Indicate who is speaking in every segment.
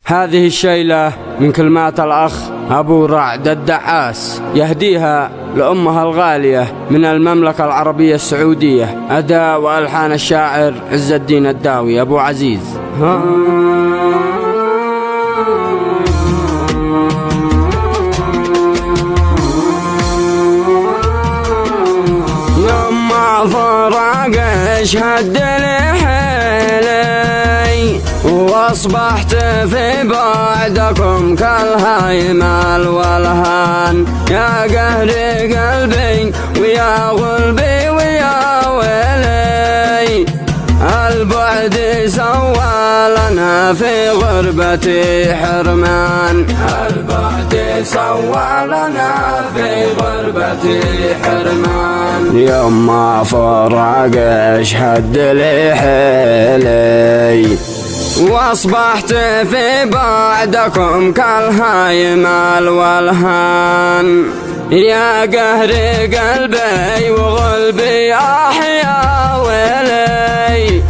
Speaker 1: هذه الشيلة من كلمات الأخ أبو رعد الدعاس، يهديها لأمها الغالية من المملكة العربية السعودية. أداء وألحان الشاعر عز الدين الداوي أبو عزيز. يوم ما فرق اشهد لحيلي واصبحت في بعدكم كالهيم الولهان، يا قهر قلبي ويا غلبي ويا ويلي، البعد سوى لنا في غربتي حرمان، البعد سوى لنا في غربتي حرمان. يوم ما فرق اشهد لي حيلي واصبحت في بعدكم كالهيم الولهان، يا قهر قلبي وغلبي يا ويلي،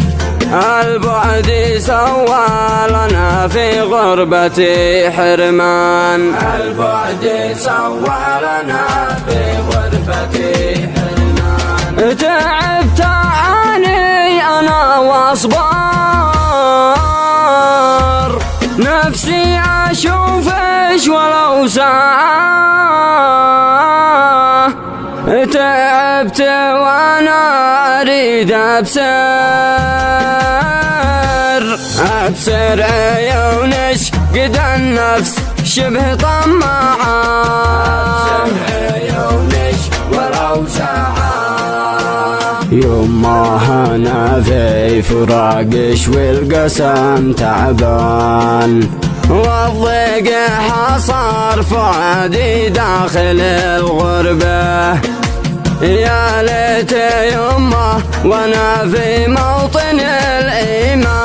Speaker 1: البعد سوى لنا في غربتي حرمان، البعد سوى لنا في غربتي حرمان. تعبت عني أنا واصبر، نفسي أشوفش ولو ساعة، تعبت وانا اريد ابصر عيونش قد النفس شبه طماعة، ابصر عيونش ولو ساعة. يوم ما هنا في فراقش والقسم تعبان، والضيق حصر فؤادي داخل الغربة، يا ليت يمه وانا في موطن الايمان،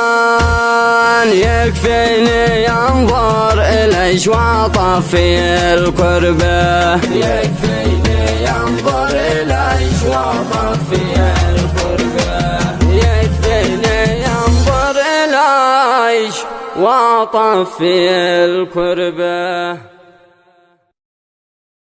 Speaker 1: يكفيني ينظر اليش واطفي الكربة، يكفيني ينظر اليش واطفي الكربة، يكفيني ينظر اليش واطفي الكربة.